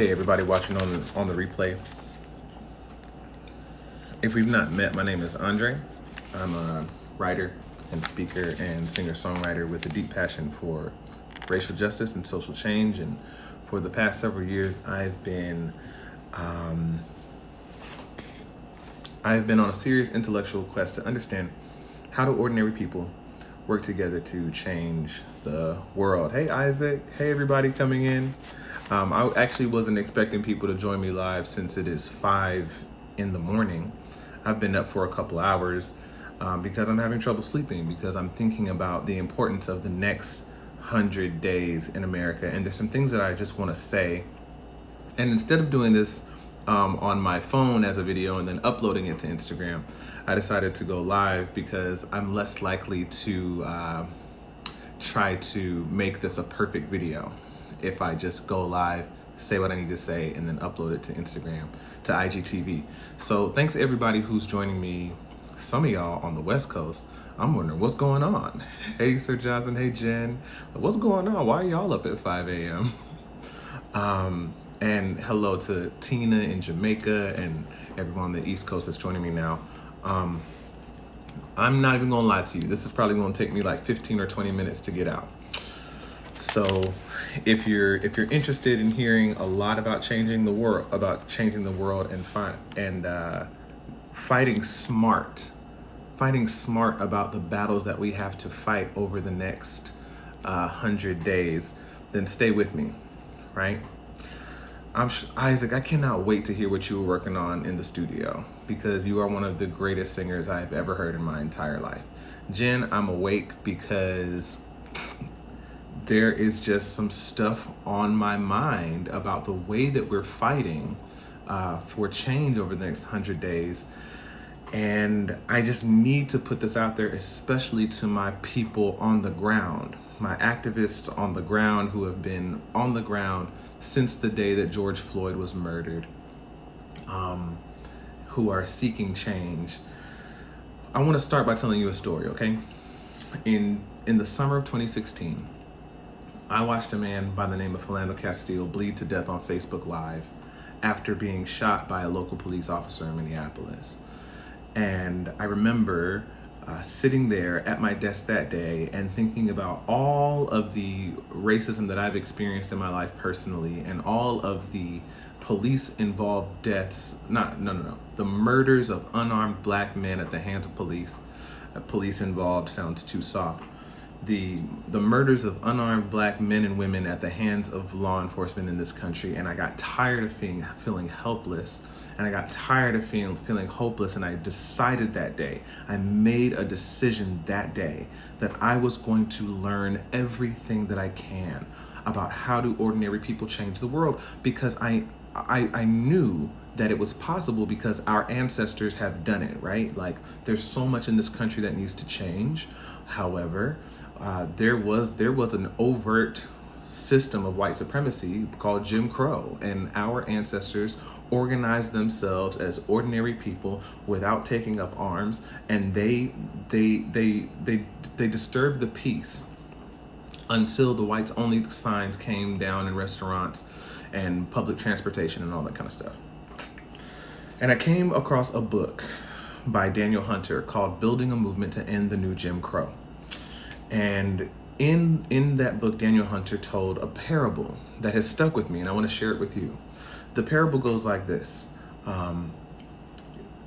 Hey everybody watching on the replay. If we've not met, my name is Andre. I'm a writer and speaker and singer-songwriter with a deep passion for racial justice and social change. And for the past several years, I've been on a serious intellectual quest to understand how do ordinary people work together to change the world. Hey Isaac, hey everybody coming in. I actually wasn't expecting people to join me live since it is 5 in the morning. I've been up for a couple hours because I'm having trouble sleeping, because I'm thinking about the importance of the next 100 days in America. And there's some things that I just want to say. And instead of doing this on my phone as a video and then uploading it to Instagram, I decided to go live because I'm less likely to try to make this a perfect video if I just go live, say what I need to say, and then upload it to Instagram, to IGTV. So thanks to everybody who's joining me. Some of y'all on the West Coast, I'm wondering what's going on. Hey Sir Johnson, hey Jen, what's going on? Why are y'all up at 5 a.m.? And hello to Tina in Jamaica and everyone on the East Coast that's joining me now. I'm not even gonna lie to you. This is probably gonna take me like 15 or 20 minutes to get out. So if you're interested in hearing a lot about changing the world, and fighting smart about the battles that we have to fight over the next 100 days, then stay with me, right? Isaac, I cannot wait to hear what you were working on in the studio, because you are one of the greatest singers I've ever heard in my entire life. Jen, I'm awake because there is just some stuff on my mind about the way that we're fighting for change over the next 100 days. And I just need to put this out there, especially to my people on the ground, my activists on the ground who have been on the ground since the day that George Floyd was murdered, who are seeking change. I want to start by telling you a story, okay? In the summer of 2016, I watched a man by the name of Philando Castile bleed to death on Facebook Live after being shot by a local police officer in Minneapolis. And I remember sitting there at my desk that day and thinking about all of the racism that I've experienced in my life personally, and all of the police-involved deaths, the murders of unarmed black men at the hands of police. Police-involved sounds too soft. The murders of unarmed black men and women at the hands of law enforcement in this country. And I got tired of feeling helpless, and I got tired of feeling hopeless. And I decided that day, I made a decision that day that I was going to learn everything that I can about how do ordinary people change the world, because I knew that it was possible because our ancestors have done it, right? Like, there's so much in this country that needs to change. However, there was an overt system of white supremacy called Jim Crow, and our ancestors organized themselves as ordinary people without taking up arms, and they disturbed the peace until the whites only signs came down in restaurants and public transportation and all that kind of stuff. And I came across a book by Daniel Hunter called Building a Movement to End the New Jim Crow. And in that book, Daniel Hunter told a parable that has stuck with me, and I want to share it with you. The parable goes like this.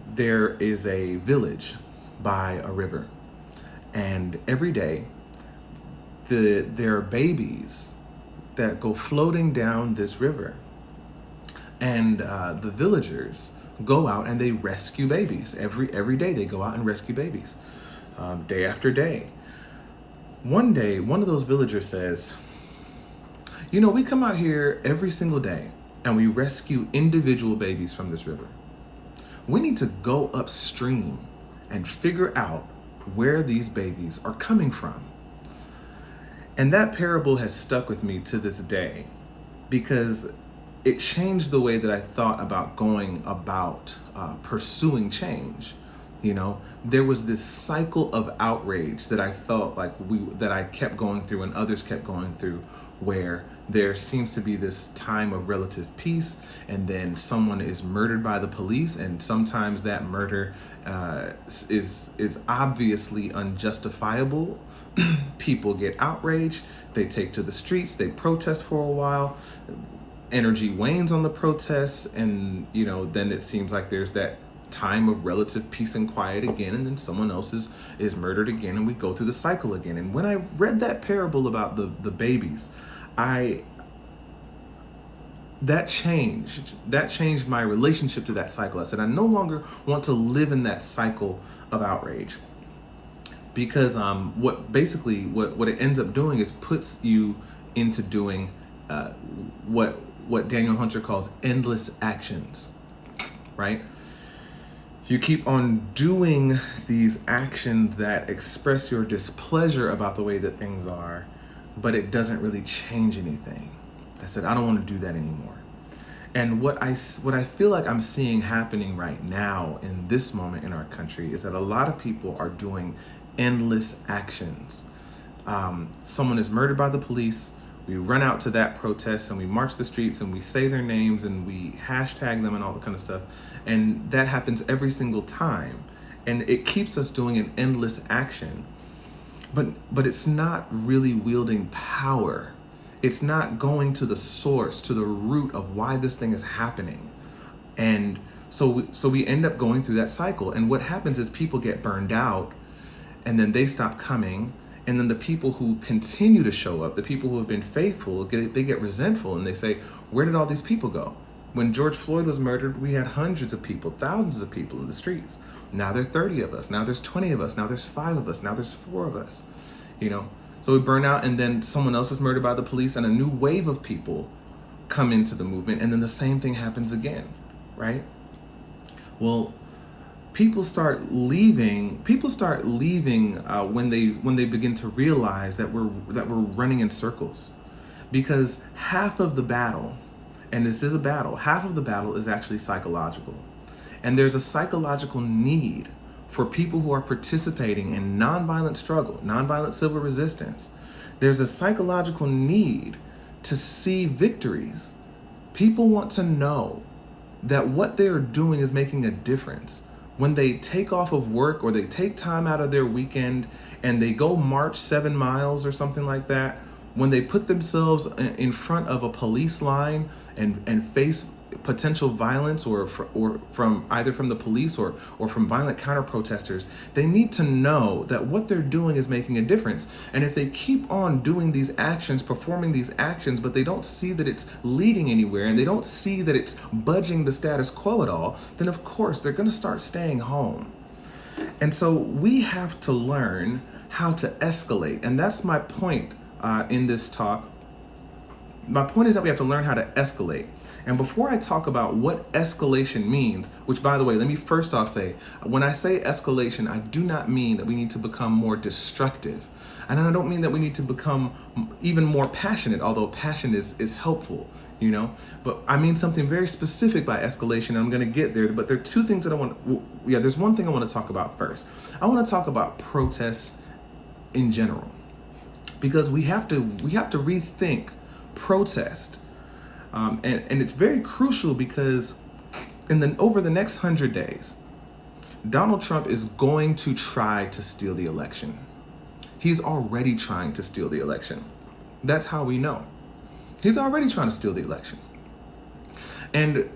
There is a village by a river, and every day there are babies that go floating down this river. And the villagers go out and they rescue babies. Every day they go out and rescue babies, day after day. One day, one of those villagers says, we come out here every single day and we rescue individual babies from this river. We need to go upstream and figure out where these babies are coming from. And that parable has stuck with me to this day, because it changed the way that I thought about going about pursuing change. There was this cycle of outrage that I felt like that I kept going through and others kept going through, where there seems to be this time of relative peace, and then someone is murdered by the police, and sometimes that murder is obviously unjustifiable. People get outraged, they take to the streets, they protest for a while, energy wanes on the protests, and then it seems like there's that time of relative peace and quiet again, and then someone else is murdered again, and we go through the cycle again. And when I read that parable about the babies, that changed my relationship to that cycle. I said, I no longer want to live in that cycle of outrage, because what it ends up doing is puts you into doing what Daniel Hunter calls endless actions, right? You keep on doing these actions that express your displeasure about the way that things are, but it doesn't really change anything. I said, I don't want to do that anymore. And what I feel like I'm seeing happening right now in this moment in our country is that a lot of people are doing endless actions. Someone is murdered by the police. We run out to that protest and we march the streets and we say their names and we hashtag them and all that kind of stuff. And that happens every single time. And it keeps us doing an endless action. But it's not really wielding power. It's not going to the source, to the root of why this thing is happening. And so we end up going through that cycle. And what happens is people get burned out, and then they stop coming. And then the people who continue to show up, the people who have been faithful, they get resentful, and they say, where did all these people go? When George Floyd was murdered, we had hundreds of people, thousands of people in the streets. Now there are 30 of us. Now there's 20 of us. Now there's 5 of us. Now there's 4 of us. So we burn out, and then someone else is murdered by the police, and a new wave of people come into the movement, and then the same thing happens again, right? Well, people start leaving when they begin to realize that we're running in circles, because half of the battle, and this is a battle, half of the battle is actually psychological. And there's a psychological need for people who are participating in nonviolent struggle, nonviolent civil resistance. There's a psychological need to see victories. People want to know that what they're doing is making a difference. When they take off of work or they take time out of their weekend and they go march 7 miles or something like that, when they put themselves in front of a police line and face potential violence or from either from the police or from violent counter protesters, they need to know that what they're doing is making a difference. And if they keep on doing these actions, performing these actions, but they don't see that it's leading anywhere, and they don't see that it's budging the status quo at all, then of course they're going to start staying home. And so we have to learn how to escalate. And that's my point in this talk. My point is that we have to learn how to escalate. And before I talk about what escalation means, which, by the way, let me first off say, when I say escalation, I do not mean that we need to become more destructive. And I don't mean that we need to become even more passionate, although passion is helpful, But I mean something very specific by escalation, and I'm going to get there. But there are 2 things that there's one thing I want to talk about first. I want to talk about protests in general, because we have to rethink protest. And it's very crucial, because over the next 100 days, Donald Trump is going to try to steal the election. He's already trying to steal the election. That's how we know. He's already trying to steal the election. And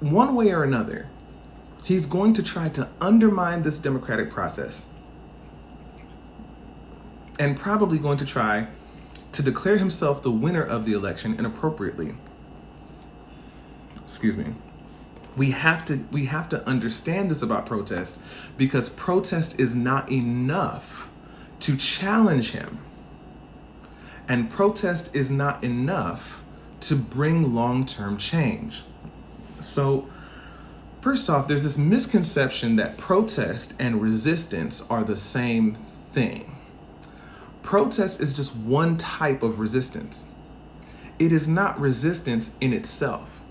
one way or another, he's going to try to undermine this democratic process, and probably going to try to declare himself the winner of the election inappropriately. Excuse me. We have to understand this about protest, because protest is not enough to challenge him. And protest is not enough to bring long-term change. So, first off, there's this misconception that protest and resistance are the same thing. Protest is just one type of resistance. It is not resistance in itself.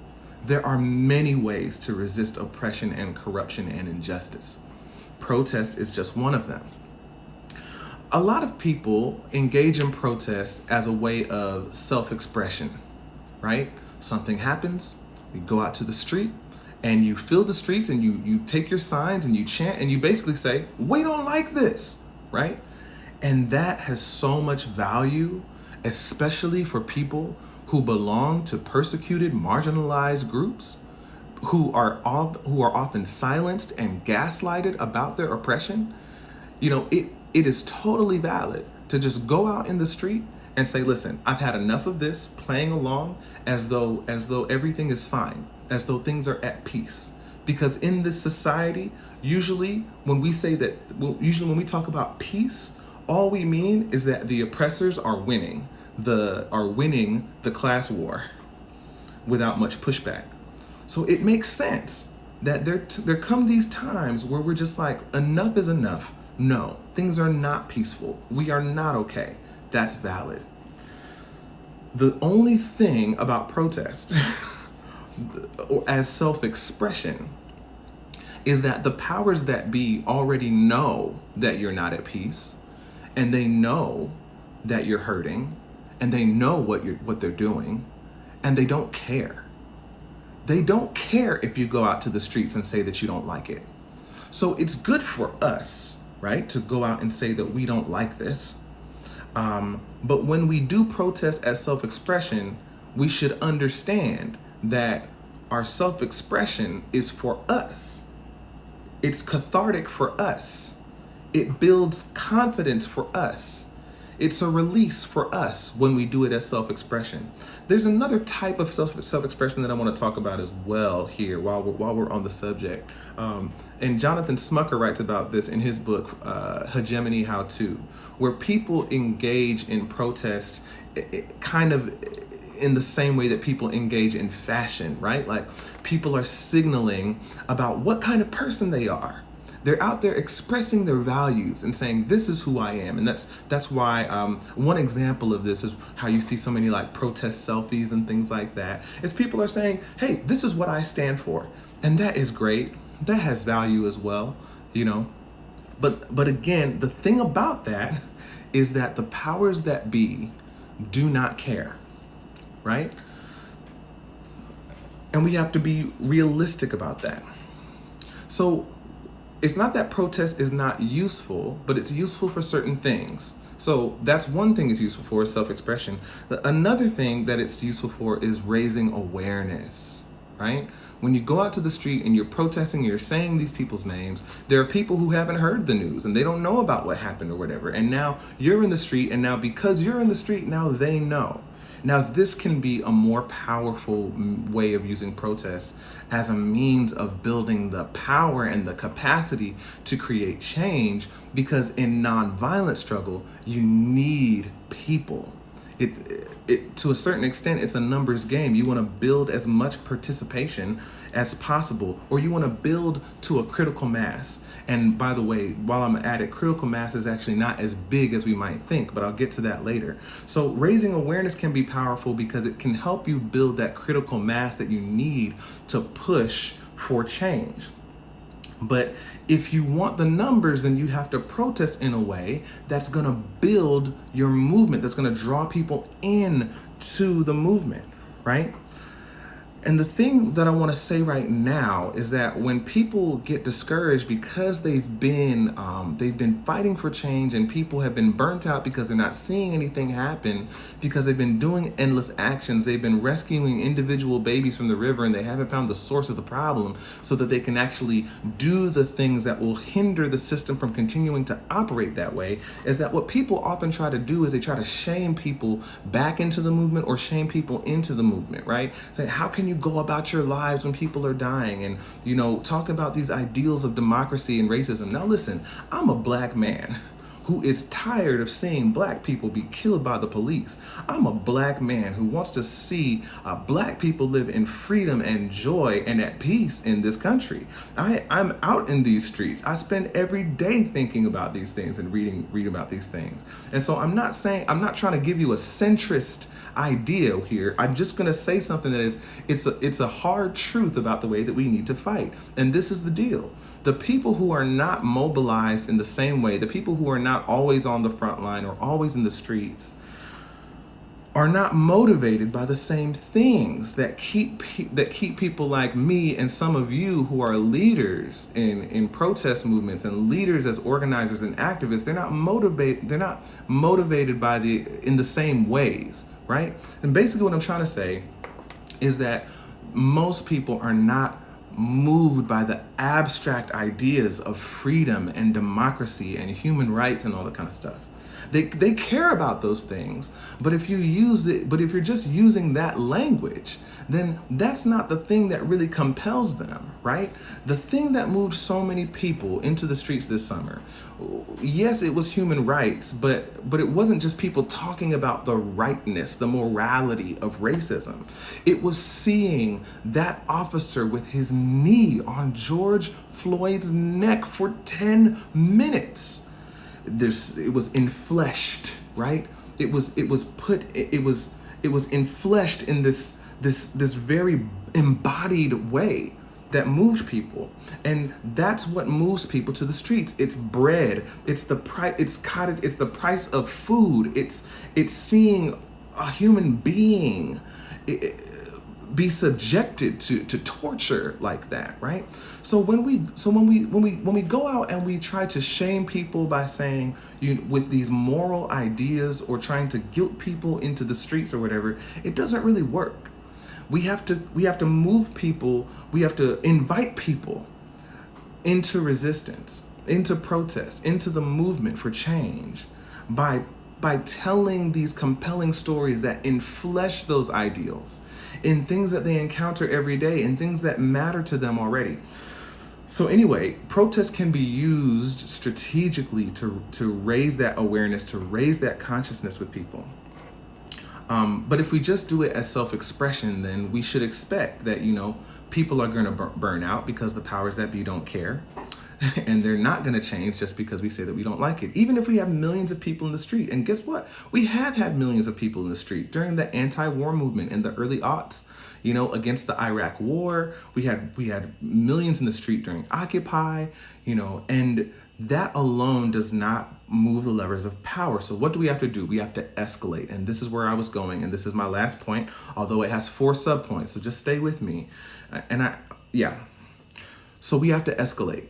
There are many ways to resist oppression and corruption and injustice. Protest is just one of them. A lot of people engage in protest as a way of self-expression, right? Something happens, you go out to the street, and you fill the streets, and you take your signs and you chant, and you basically say, we don't like this, right? And that has so much value, especially for people who belong to persecuted, marginalized groups, who are often silenced and gaslighted about their oppression. It is totally valid to just go out in the street and say, listen, I've had enough of this playing along as though everything is fine, as though things are at peace. Because in this society, usually when we talk about peace, all we mean is that the oppressors are winning the class war without much pushback. So it makes sense that there come these times where we're just like, enough is enough. No, things are not peaceful. We are not okay. That's valid. The only thing about protest as self-expression is that the powers that be already know that you're not at peace, and they know that you're hurting, and they know what they're doing, and they don't care. They don't care if you go out to the streets and say that you don't like it. So it's good for us, right, to go out and say that we don't like this. But when we do protest as self-expression, we should understand that our self-expression is for us. It's cathartic for us. It builds confidence for us. It's a release for us when we do it as self-expression. There's another type of self-expression that I want to talk about as well here while we're on the subject. And Jonathan Smucker writes about this in his book, Hegemony How To, where people engage in protest kind of in the same way that people engage in fashion, right? Like, people are signaling about what kind of person they are. They're out there expressing their values and saying, this is who I am. And that's why one example of this is how you see so many like protest selfies and things like that, is people are saying, hey, this is what I stand for. And that is great. That has value as well, But again, the thing about that is that the powers that be do not care, right? And we have to be realistic about that. So it's not that protest is not useful, but it's useful for certain things. So that's one thing it's useful for, is self-expression. Another thing that it's useful for is raising awareness, right? When you go out to the street and you're protesting and you're saying these people's names, there are people who haven't heard the news and they don't know about what happened or whatever. And now you're in the street, and now because you're in the street, now they know. Now, this can be a more powerful way of using protests as a means of building the power and the capacity to create change, because in nonviolent struggle, you need people. It to a certain extent, it's a numbers game. You want to build as much participation as possible, or you want to build to a critical mass. And by the way, while I'm at it, critical mass is actually not as big as we might think, but I'll get to that later. So raising awareness can be powerful because it can help you build that critical mass that you need to push for change. But if you want the numbers, then you have to protest in a way that's going to build your movement, that's going to draw people in to the movement, right? And the thing that I want to say right now is that when people get discouraged because they've been fighting for change, and people have been burnt out because they're not seeing anything happen, because they've been doing endless actions, they've been rescuing individual babies from the river, and they haven't found the source of the problem so that they can actually do the things that will hinder the system from continuing to operate that way, is that what people often try to do is they try to shame people back into the movement or shame people into the movement, right? Say, how can you go about your lives when people are dying, and talk about these ideals of democracy and racism? Now listen, I'm a black man who is tired of seeing black people be killed by the police. I'm a black man who wants to see black people live in freedom and joy and at peace in this country. I'm out in these streets. I spend every day thinking about these things and reading about these things. And so I'm not trying to give you a centrist idea here. I'm just going to say something that is, it's a hard truth about the way that we need to fight. And this is the deal. The people who are not mobilized in the same way, the people who are not always on the front line or always in the streets, are not motivated by the same things that keep people like me and some of you who are leaders in protest movements and leaders as organizers and activists. They're not motivated by in the same ways, right? And basically what I'm trying to say is that most people are not moved by the abstract ideas of freedom and democracy and human rights and all that kind of stuff. They care about those things, but if you're just using that language, then that's not the thing that really compels them, right? The thing that moved so many people into the streets this summer, yes, it was human rights, but it wasn't just people talking about the rightness, the morality of racism. It was seeing that officer with his knee on George Floyd's neck for 10 minutes. It was enfleshed, right? It was enfleshed in this very embodied way that moved people. And that's what moves people to the streets. It's bread, it's the price, it's cottage, it's the price of food, it's seeing a human being be subjected to torture like that, right? So when we go out and we try to shame people by saying with these moral ideas or trying to guilt people into the streets or whatever, it doesn't really work. We have to move people. We have to invite people into resistance, into protest, into the movement for change by telling these compelling stories that enflesh those ideals in things that they encounter every day, in things that matter to them already. So anyway, protest can be used strategically to raise that awareness, to raise that consciousness with people. But if we just do it as self-expression, then we should expect that, people are going to burn out because the powers that be don't care. And they're not going to change just because we say that we don't like it. Even if we have millions of people in the street. And guess what? We have had millions of people in the street during the anti-war movement in the early aughts, against the Iraq war. We had millions in the street during Occupy, and that alone does not move the levers of power. So what do we have to do? We have to escalate. And this is where I was going. And this is my last point, although it has 4 subpoints. So just stay with me. So we have to escalate.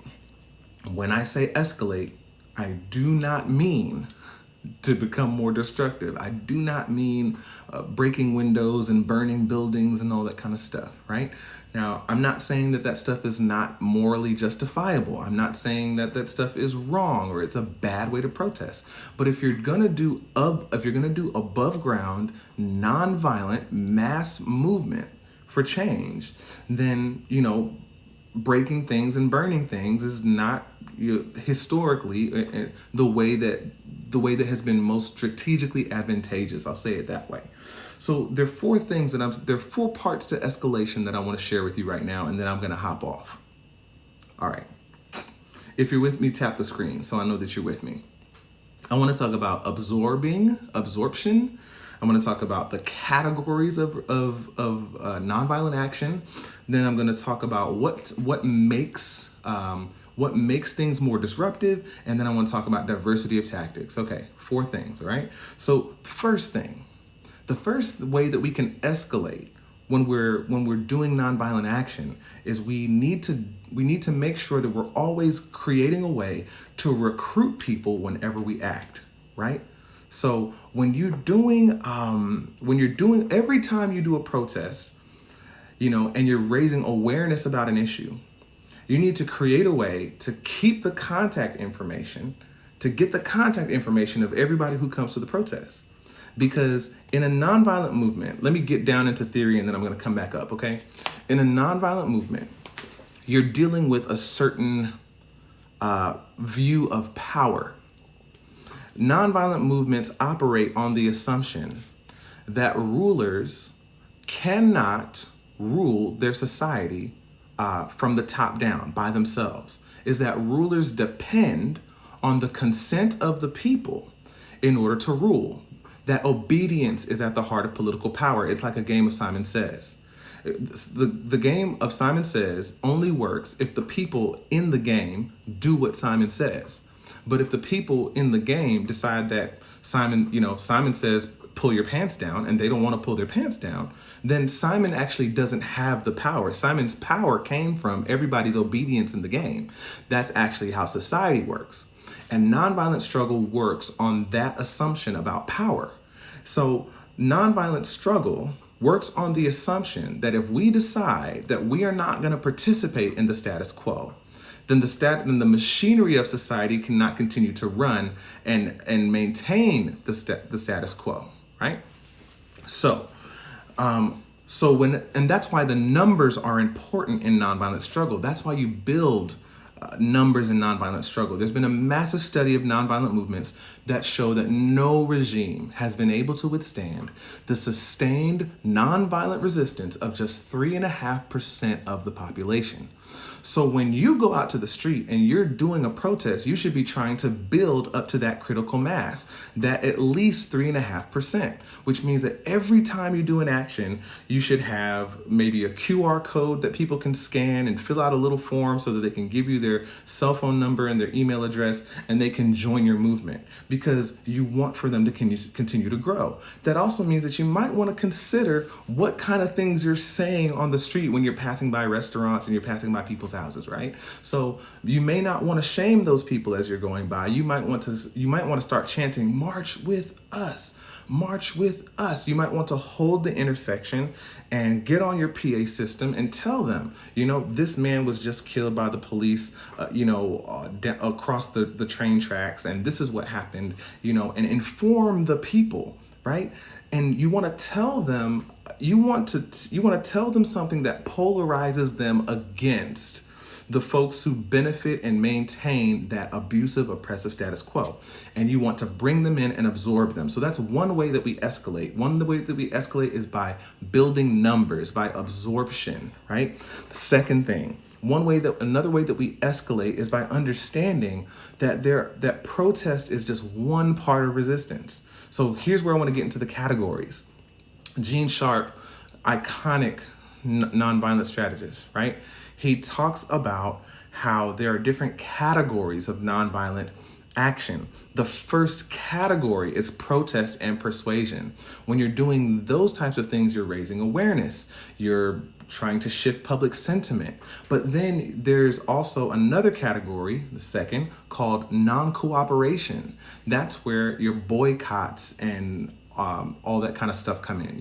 When I say escalate, I do not mean to become more destructive. I do not mean breaking windows and burning buildings and all that kind of stuff, right? Now, I'm not saying that stuff is not morally justifiable. I'm not saying that stuff is wrong or it's a bad way to protest. But if you're gonna do above ground, nonviolent mass movement for change, then breaking things and burning things is not historically the way that has been most strategically advantageous. I'll say it that way. So there are 4 things there are 4 parts to escalation that I want to share with you right now, and then I'm going to hop off. All right. If you're with me, tap the screen so I know that you're with me. I want to talk about absorption. I'm going to talk about the categories of nonviolent action. Then I'm going to talk about what makes things more disruptive, and then I want to talk about diversity of tactics. Okay, 4 things, all right? So the first way that we can escalate when we're doing nonviolent action is we need to make sure that we're always creating a way to recruit people whenever we act, right? So when you're doing every time you do a protest, and you're raising awareness about an issue, you need to create a way to keep the contact information, to get the contact information of everybody who comes to the protest. Because in a nonviolent movement, let me get down into theory and then I'm going to come back up, okay? In a nonviolent movement, you're dealing with a certain view of power. Nonviolent movements operate on the assumption that rulers cannot rule their society from the top down by themselves. Is that rulers depend on the consent of the people in order to rule. that obedience is at the heart of political power. It's like a game of Simon Says. The game of Simon Says only works if the people in the game do what Simon says. But if the people in the game decide that Simon says pull your pants down, and they don't want to pull their pants down, then Simon actually doesn't have the power. Simon's power came from everybody's obedience in the game. That's actually how society works. And nonviolent struggle works on that assumption about power. So nonviolent struggle works on the assumption that if we decide that we are not going to participate in the status quo, then the machinery of society cannot continue to run and maintain the status quo, right? So that's why the numbers are important in nonviolent struggle. That's why you build numbers in nonviolent struggle. There's been a massive study of nonviolent movements that show that no regime has been able to withstand the sustained nonviolent resistance of just 3.5% of the population. So when you go out to the street and you're doing a protest, you should be trying to build up to that critical mass, that at least 3.5%, which means that every time you do an action, you should have maybe a QR code that people can scan and fill out a little form so that they can give you their cell phone number and their email address and they can join your movement, because you want for them to continue to grow. That also means that you might want to consider what kind of things you're saying on the street when you're passing by restaurants and you're passing by people's houses, right? So you may not want to shame those people as you're going by. You might want to start chanting, "March with us, march with us." You might want to hold the intersection and get on your PA system and tell them, this man was just killed by the police, across the train tracks, and this is what happened, and inform the people, right? And you want to tell them, you want to tell them something that polarizes them against the folks who benefit and maintain that abusive, oppressive status quo. And you want to bring them in and absorb them. So that's one way that we escalate. One of the ways that we escalate is by building numbers, by absorption, right? The second thing, another way that we escalate is by understanding that protest is just one part of resistance. So here's where I want to get into the categories. Gene Sharp, iconic nonviolent strategist, right? He talks about how there are different categories of nonviolent action. The first category is protest and persuasion. When you're doing those types of things, you're raising awareness. You're trying to shift public sentiment. But then there's also another category, the second, called non-cooperation. That's where your boycotts and all that kind of stuff come in.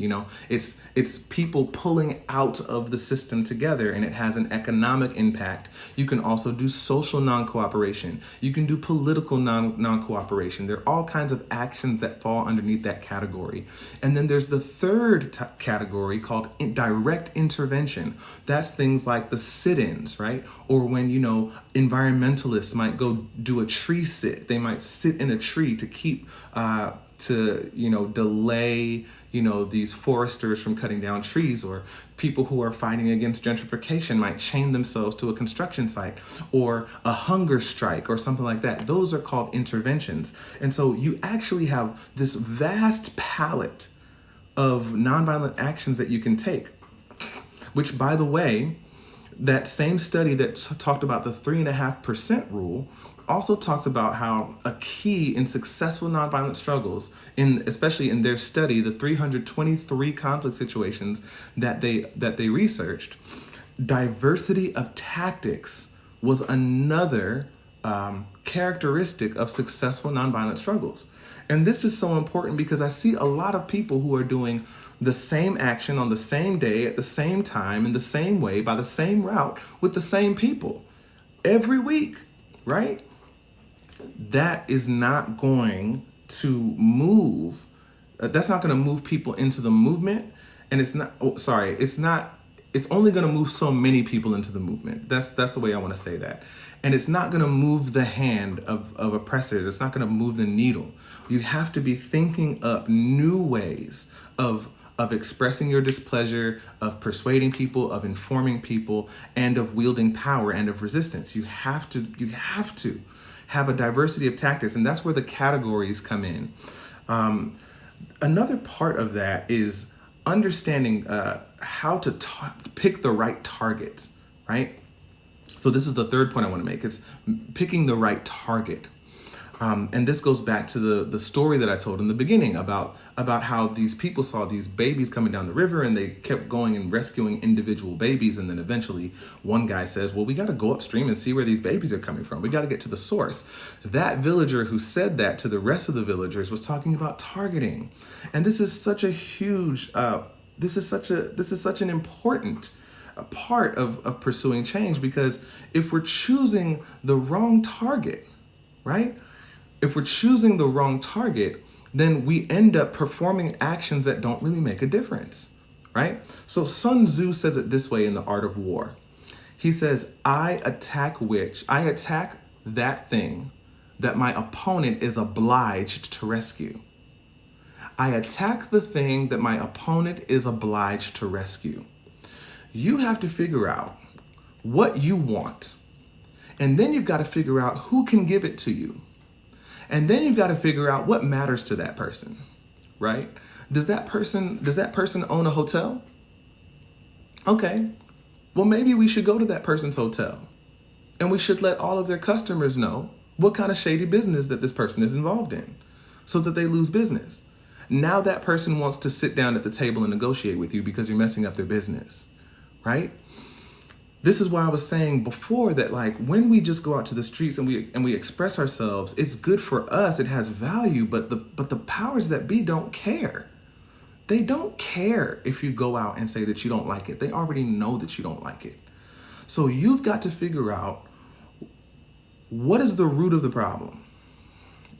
It's people pulling out of the system together, and it has an economic impact. You can also do social non-cooperation. You can do political non-cooperation. There are all kinds of actions that fall underneath that category. And then there's the third category called direct intervention. That's things like the sit-ins, right? Or when, environmentalists might go do a tree sit. They might sit in a tree to keep delay, these foresters from cutting down trees, or people who are fighting against gentrification might chain themselves to a construction site, or a hunger strike or something like that. Those are called interventions. And so you actually have this vast palette of nonviolent actions that you can take, which, by the way, that same study that talked about the 3.5% rule also talks about how a key in successful nonviolent struggles, especially in their study, the 323 conflict situations that they researched, diversity of tactics was another characteristic of successful nonviolent struggles. And this is so important because I see a lot of people who are doing the same action on the same day, at the same time, in the same way, by the same route, with the same people every week, right? That is not going to move. That's not going to move people into the movement. And it's only going to move so many people into the movement. That's the way I want to say that. And it's not going to move the hand of oppressors. It's not going to move the needle. You have to be thinking up new ways of expressing your displeasure, of persuading people, of informing people, and of wielding power and of resistance. You have to have a diversity of tactics, and that's where the categories come in. Another part of that is understanding how to pick the right targets, right? So this is the third point I want to make. It's picking the right target. And this goes back to the story that I told in the beginning about how these people saw these babies coming down the river and they kept going and rescuing individual babies. And then eventually one guy says, well, we got to go upstream and see where these babies are coming from. We got to get to the source. That villager who said that to the rest of the villagers was talking about targeting. And this is such a huge, this is such an important part of pursuing change, because if we're choosing the wrong target, right? If we're choosing the wrong target, then we end up performing actions that don't really make a difference, right? So Sun Tzu says it this way in The Art of War. He says, I attack that thing that my opponent is obliged to rescue. I attack the thing that my opponent is obliged to rescue. You have to figure out what you want. And then you've got to figure out who can give it to you. And then you've got to figure out what matters to that person, right? Does that person own a hotel? Okay. Well, maybe we should go to that person's hotel and we should let all of their customers know what kind of shady business that this person is involved in so that they lose business. Now that person wants to sit down at the table and negotiate with you because you're messing up their business, right? This is why I was saying before that, like, when we just go out to the streets and we express ourselves, it's good for us, it has value, but the powers that be don't care. They don't care if you go out and say that you don't like it. They already know that you don't like it. So you've got to figure out what is the root of the problem,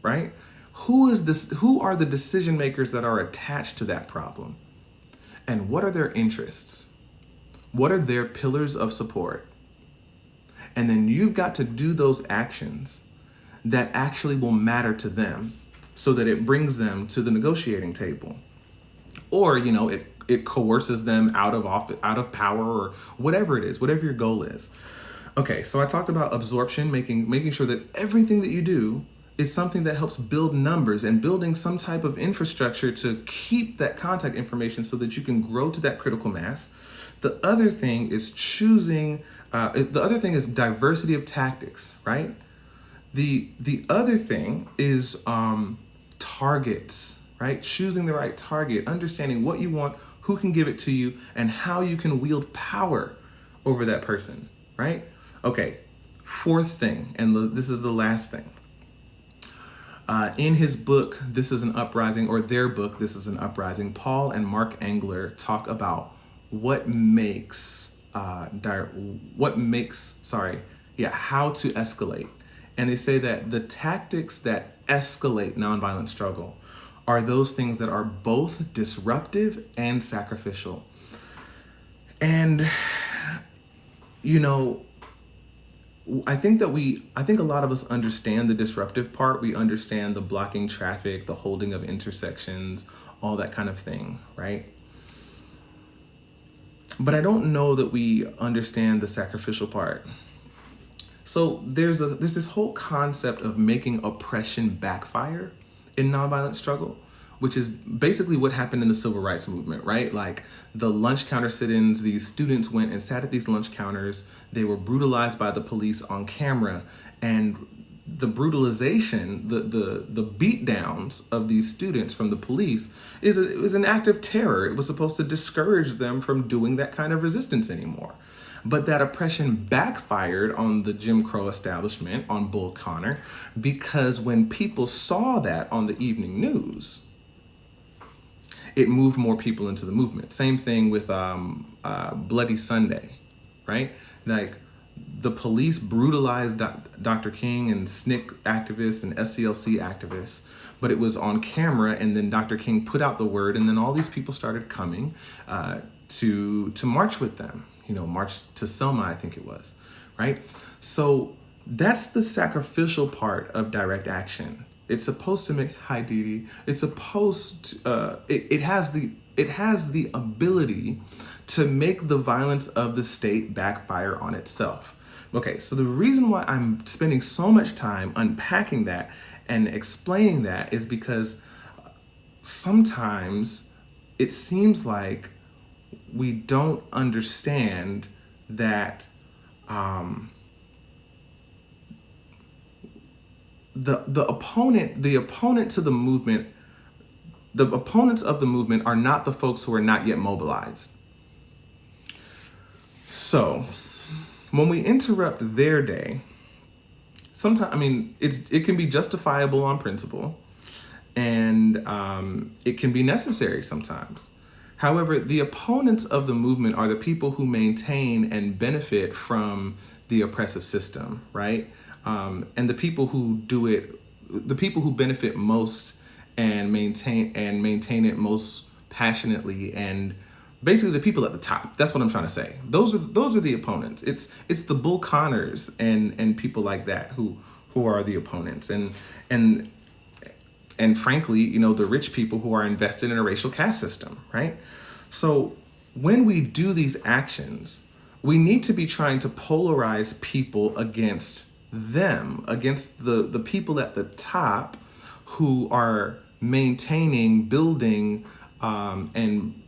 right? Who are the decision makers that are attached to that problem? And what are their interests? What are their pillars of support? And then you've got to do those actions that actually will matter to them so that it brings them to the negotiating table. Or, it coerces them out of power, or whatever it is, whatever your goal is. Okay, so I talked about absorption, making sure that everything that you do is something that helps build numbers and building some type of infrastructure to keep that contact information so that you can grow to that critical mass. The other thing is diversity of tactics, right? The other thing is targets, right? Choosing the right target, understanding what you want, who can give it to you, and how you can wield power over that person, right? Okay, fourth thing, and this is the last thing. In his book, This Is an Uprising, or their book, This Is an Uprising, Paul and Mark Engler talk about how to escalate. And they say that the tactics that escalate nonviolent struggle are those things that are both disruptive and sacrificial. And, I think a lot of us understand the disruptive part. We understand the blocking traffic, the holding of intersections, all that kind of thing, right? But I don't know that we understand the sacrificial part. So there's this whole concept of making oppression backfire in nonviolent struggle, which is basically what happened in the civil rights movement, right? Like the lunch counter sit-ins, these students went and sat at these lunch counters. They were brutalized by the police on camera, and the brutalization, the beat downs of these students from the police it was an act of terror. It was supposed to discourage them from doing that kind of resistance anymore. But that oppression backfired on the Jim Crow establishment, on Bull Connor, because when people saw that on the evening news, it moved more people into the movement. Same thing with Bloody Sunday, right? Like the police brutalized Dr. King and SNCC activists and SCLC activists, but it was on camera, and then Dr. King put out the word, and then all these people started coming to march with them. March to Selma, I think it was, right? So that's the sacrificial part of direct action. It's supposed to make, hi Dee Dee, it's supposed to, it has the ability to make the violence of the state backfire on itself. Okay, so the reason why I'm spending so much time unpacking that and explaining that is because sometimes it seems like we don't understand that the opponent to the movement, the opponents of the movement are not the folks who are not yet mobilized. So when we interrupt their day, sometimes, I mean, it can be justifiable on principle, and it can be necessary sometimes. However, the opponents of the movement are the people who maintain and benefit from the oppressive system, right? And the people who do it, the people who benefit most and maintain it most passionately, and basically the people at the top. That's what I'm trying to say. Those are the opponents. It's the Bull Connors and people like that who are the opponents, and frankly, you know, the rich people who are invested in a racial caste system, right? So when we do these actions, we need to be trying to polarize people against them, against the people at the top who are maintaining, building, and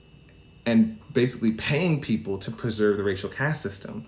basically paying people to preserve the racial caste system.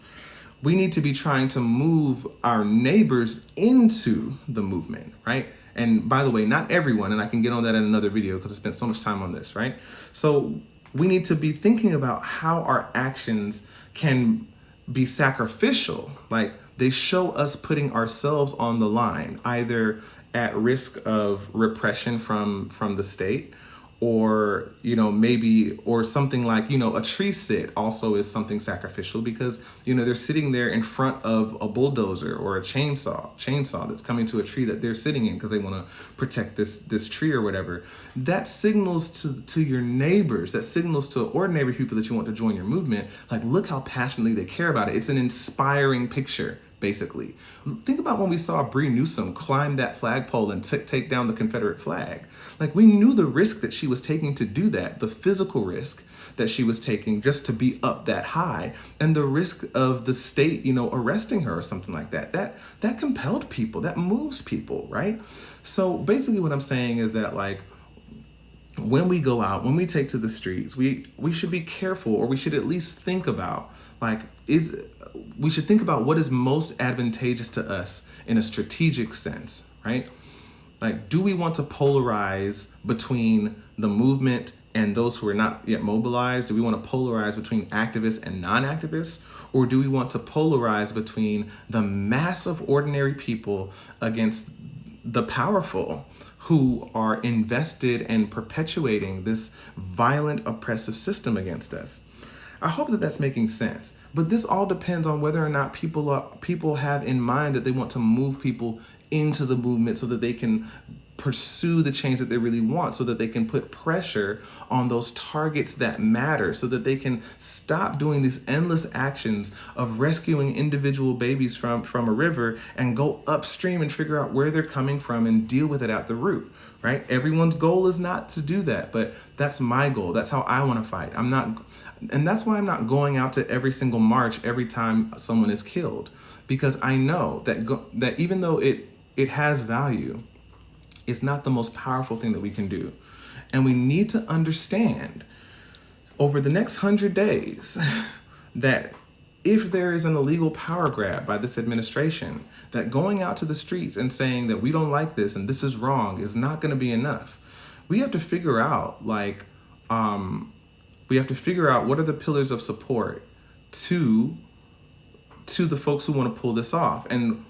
We need to be trying to move our neighbors into the movement, right? And by the way, not everyone, and I can get on that in another video because I spent so much time on this, right? So we need to be thinking about how our actions can be sacrificial. Like, they show us putting ourselves on the line, either at risk of repression from the state, or, you know, maybe, or something like, you know, a tree sit also is something sacrificial because, you know, they're sitting there in front of a bulldozer or a chainsaw that's coming to a tree that they're sitting in because they want to protect this tree or whatever. That signals to your neighbors, that signals to ordinary people that you want to join your movement, like, look how passionately they care about it. It's an inspiring picture. Basically, think about when we saw Bree Newsom climb that flagpole and take down the Confederate flag. Like, we knew the risk that she was taking to do that, the physical risk that she was taking just to be up that high, and the risk of the state, you know, arresting her or something like that. That compelled people, that moves people, right? So basically what I'm saying is that, like, when we go out, when we take to the streets, we should be careful, or we should at least think about, like, we should think about what is most advantageous to us in a strategic sense, right? Like, do we want to polarize between the movement and those who are not yet mobilized? Do we want to polarize between activists and non-activists? Or do we want to polarize between the mass of ordinary people against the powerful who are invested in perpetuating this violent, oppressive system against us? I hope that that's making sense. But this all depends on whether or not people have in mind that they want to move people into the movement so that they can pursue the change that they really want, so that they can put pressure on those targets that matter, so that they can stop doing these endless actions of rescuing individual babies from a river and go upstream and figure out where they're coming from and deal with it at the root, right? Everyone's goal is not to do that, but that's my goal. That's how I want to fight. And that's why I'm not going out to every single march every time someone is killed, because I know that even though it has value, it's not the most powerful thing that we can do. And we need to understand over the next 100 days that if there is an illegal power grab by this administration, that going out to the streets and saying that we don't like this and this is wrong is not going to be enough. We have to figure out, like, we have to figure out what are the pillars of support to the folks who want to pull this off. And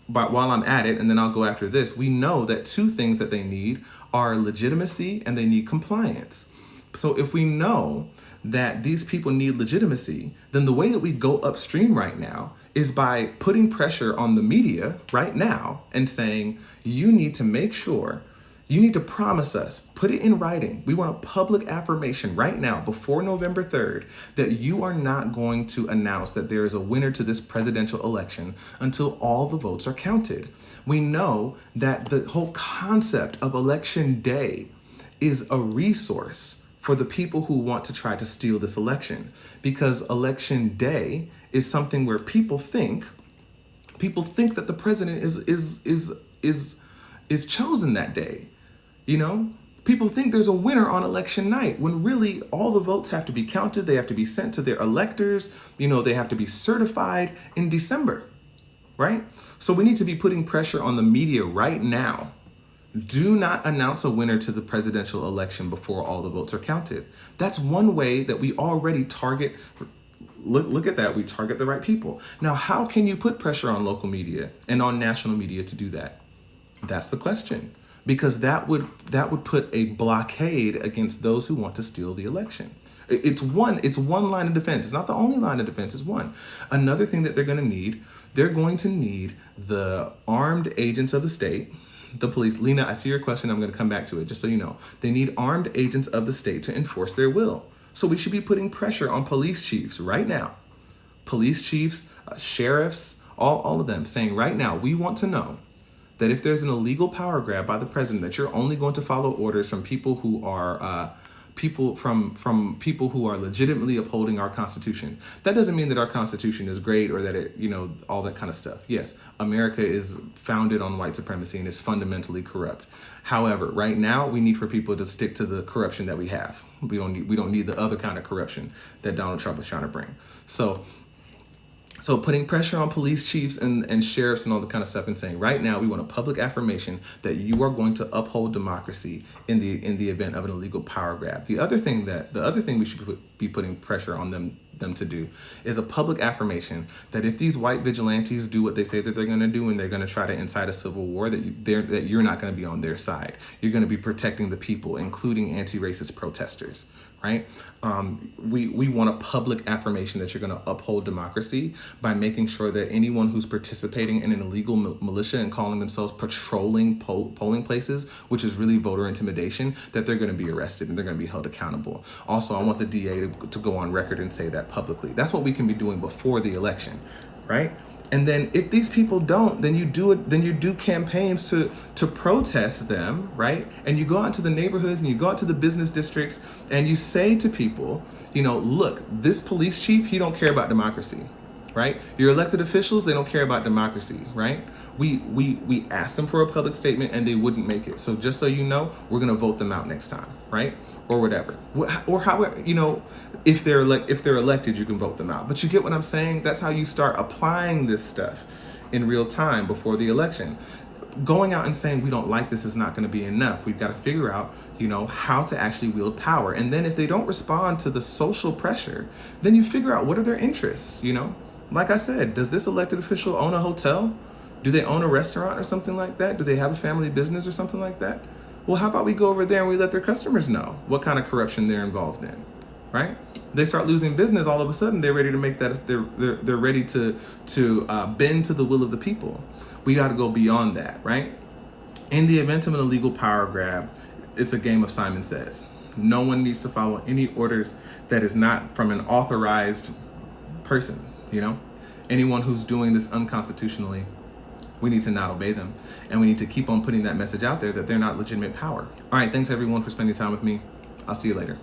while I'm at it, and then I'll go after this, we know that two things that they need are legitimacy and they need compliance. So if we know that these people need legitimacy, then the way that we go upstream right now is by putting pressure on the media right now and saying, you need to make sure, you need to promise us, put it in writing. We want a public affirmation right now before November 3rd that you are not going to announce that there is a winner to this presidential election until all the votes are counted. We know that the whole concept of election day is a resource for the people who want to try to steal this election, because election day is something where people think that the president is chosen that day. You know, People think there's a winner on election night when really all the votes have to be counted. They have to be sent to their electors. They have to be certified in December, right? So we need to be putting pressure on the media right now. Do not announce a winner to the presidential election before all the votes are counted. That's one way that we already target. Look at that. We target the right people. Now, how can you put pressure on local media and on national media to do that? That's the question. Because that would put a blockade against those who want to steal the election. It's one line of defense. It's not the only line of defense, it's one. Another thing that they're going to need the armed agents of the state, the police. Lena, I see your question. I'm going to come back to it, just so you know. They need armed agents of the state to enforce their will. So we should be putting pressure on police chiefs right now. Police chiefs, sheriffs, all of them, saying right now, we want to know that if there's an illegal power grab by the president, that you're only going to follow orders from people who are people who are legitimately upholding our Constitution. That doesn't mean that our Constitution is great or that it, all that kind of stuff. Yes, America is founded on white supremacy and is fundamentally corrupt. However, right now we need for people to stick to the corruption that we have. We don't need the other kind of corruption that Donald Trump is trying to bring. So putting pressure on police chiefs and sheriffs and all the kind of stuff and saying, right now, we want a public affirmation that you are going to uphold democracy in the event of an illegal power grab. The other thing we should be putting pressure on them to do is a public affirmation that if these white vigilantes do what they say that they're going to do and they're going to try to incite a civil war, that you're not going to be on their side. You're going to be protecting the people, including anti-racist protesters. Right? We want a public affirmation that you're going to uphold democracy by making sure that anyone who's participating in an illegal militia and calling themselves patrolling polling places, which is really voter intimidation, that they're going to be arrested and they're going to be held accountable. Also, I want the DA to go on record and say that publicly. That's what we can be doing before the election, right? And then if these people don't, then you do campaigns to protest them, right? And you go out to the neighborhoods and you go out to the business districts and you say to people, look, this police chief, he don't care about democracy, right? Your elected officials, they don't care about democracy, right? We asked them for a public statement and they wouldn't make it. So just so you know, we're gonna vote them out next time, right? Or whatever. Or however, if they're elected, you can vote them out. But you get what I'm saying? That's how you start applying this stuff in real time before the election. Going out and saying we don't like this is not going to be enough. We've got to figure out, how to actually wield power. And then if they don't respond to the social pressure, then you figure out what are their interests, Like I said, does this elected official own a hotel? Do they own a restaurant or something like that? Do they have a family business or something like that? Well, how about we go over there and we let their customers know what kind of corruption they're involved in, right? They start losing business, all of a sudden they're ready to make that, they're ready to bend to the will of the people. We got to go beyond that, right? In the event of an illegal power grab, it's a game of Simon Says. No one needs to follow any orders that is not from an authorized person, Anyone who's doing this unconstitutionally, we need to not obey them. And we need to keep on putting that message out there that they're not legitimate power. All right, thanks everyone for spending time with me. I'll see you later.